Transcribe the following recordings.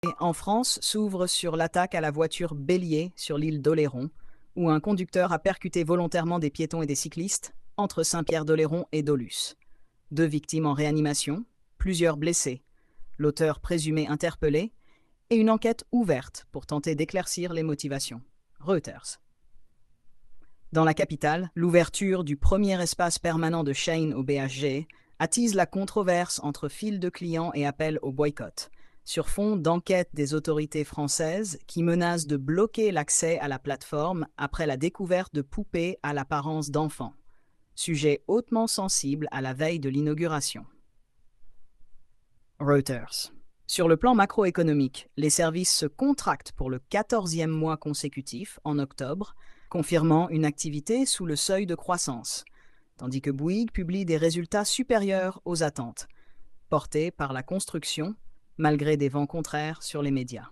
En France s'ouvre sur l'attaque à la voiture bélier sur l'île d'Oléron, où un conducteur a percuté volontairement des piétons et des cyclistes entre Saint-Pierre-d'Oléron et Dolusse. 2 victimes en réanimation, plusieurs blessés, l'auteur présumé interpellé et une enquête ouverte pour tenter d'éclaircir les motivations. Reuters. Dans la capitale, l'ouverture du premier espace permanent de Shein au BHG attise la controverse entre file de clients et appel au boycott, sur fond d'enquête des autorités françaises qui menacent de bloquer l'accès à la plateforme après la découverte de poupées à l'apparence d'enfants, sujet hautement sensible à la veille de l'inauguration. Reuters. Sur le plan macroéconomique, les services se contractent pour le 14e mois consécutif en octobre, confirmant une activité sous le seuil de croissance, tandis que Bouygues publie des résultats supérieurs aux attentes, portés par la construction, malgré des vents contraires sur les médias.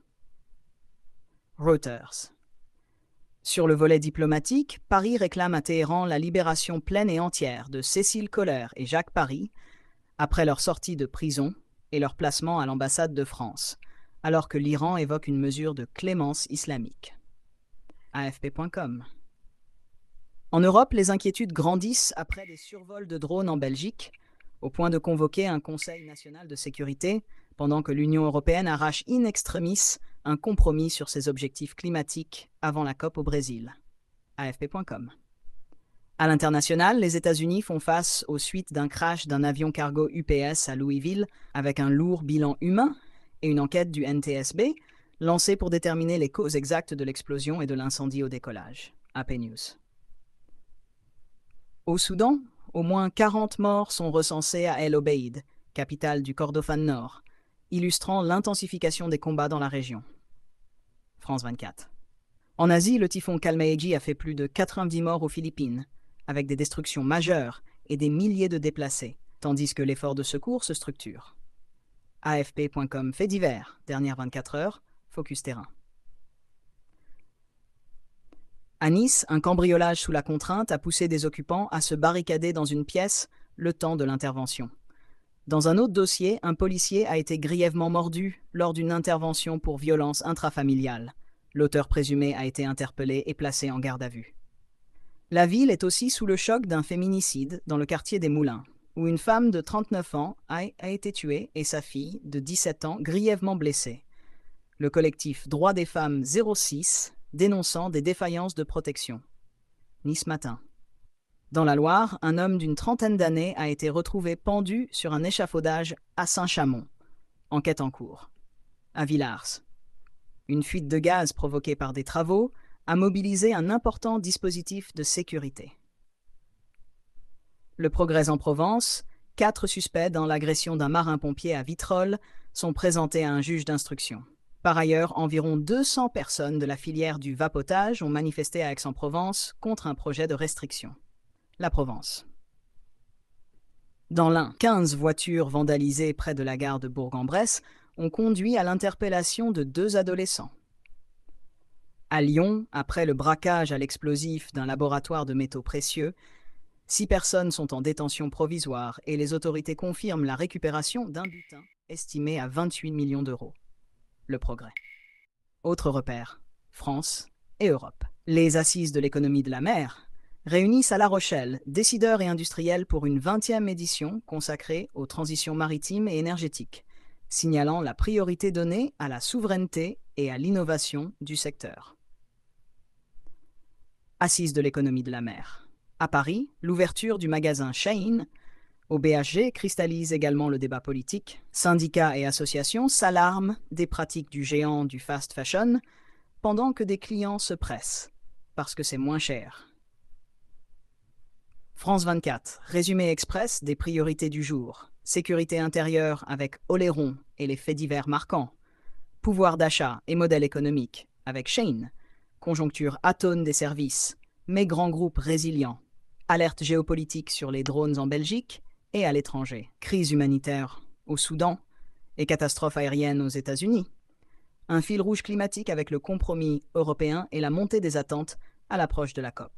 Reuters. Sur le volet diplomatique, Paris réclame à Téhéran la libération pleine et entière de Cécile Kohler et Jacques Paris, après leur sortie de prison et leur placement à l'ambassade de France, alors que l'Iran évoque une mesure de clémence islamique. AFP.com. En Europe, les inquiétudes grandissent après des survols de drones en Belgique, au point de convoquer un Conseil national de sécurité, pendant que l'Union européenne arrache in extremis un compromis sur ses objectifs climatiques avant la COP au Brésil. AFP.com. À l'international, les États-Unis font face aux suites d'un crash d'un avion cargo UPS à Louisville, avec un lourd bilan humain et une enquête du NTSB lancée pour déterminer les causes exactes de l'explosion et de l'incendie au décollage. AP News. Au Soudan, au moins 40 morts sont recensés à El Obeid, capitale du Kordofan Nord, illustrant l'intensification des combats dans la région. France 24. En Asie, le typhon Kalmaeji a fait plus de 90 morts aux Philippines, avec des destructions majeures et des milliers de déplacés, tandis que l'effort de secours se structure. AFP.com fait divers, dernière 24 heures, focus terrain. À Nice, un cambriolage sous la contrainte a poussé des occupants à se barricader dans une pièce le temps de l'intervention. Dans un autre dossier, un policier a été grièvement mordu lors d'une intervention pour violence intrafamiliale. L'auteur présumé a été interpellé et placé en garde à vue. La ville est aussi sous le choc d'un féminicide dans le quartier des Moulins, où une femme de 39 ans a été tuée et sa fille, de 17 ans, grièvement blessée. Le collectif Droits des femmes 06 dénonçant des défaillances de protection. Nice Matin. Dans la Loire, un homme d'une trentaine d'années a été retrouvé pendu sur un échafaudage à Saint-Chamond. Enquête en cours. À Villars. Une fuite de gaz provoquée par des travaux a mobilisé un important dispositif de sécurité. Le Progrès en Provence, 4 suspects dans l'agression d'un marin-pompier à Vitrolles sont présentés à un juge d'instruction. Par ailleurs, environ 200 personnes de la filière du vapotage ont manifesté à Aix-en-Provence contre un projet de restriction. La Provence. Dans l'Ain, 15 voitures vandalisées près de la gare de Bourg-en-Bresse ont conduit à l'interpellation de 2 adolescents. À Lyon, après le braquage à l'explosif d'un laboratoire de métaux précieux, 6 personnes sont en détention provisoire et les autorités confirment la récupération d'un butin estimé à 28 millions d'euros. Le Progrès. Autre repère, France et Europe. Les assises de l'économie de la mer réunissent à La Rochelle décideurs et industriels pour une 20e édition consacrée aux transitions maritimes et énergétiques, signalant la priorité donnée à la souveraineté et à l'innovation du secteur. Assises de l'économie de la mer. À Paris, l'ouverture du magasin Shein au BHG cristallise également le débat politique. Syndicats et associations s'alarment des pratiques du géant du fast fashion, pendant que des clients se pressent, parce que c'est moins cher. France 24, résumé express des priorités du jour. Sécurité intérieure avec Oléron et les faits divers marquants. Pouvoir d'achat et modèle économique avec Shein. Conjoncture atone des services, mais grands groupes résilients. Alerte géopolitique sur les drones en Belgique et à l'étranger. Crise humanitaire au Soudan et catastrophe aérienne aux États-Unis. Un fil rouge climatique avec le compromis européen et la montée des attentes à l'approche de la COP.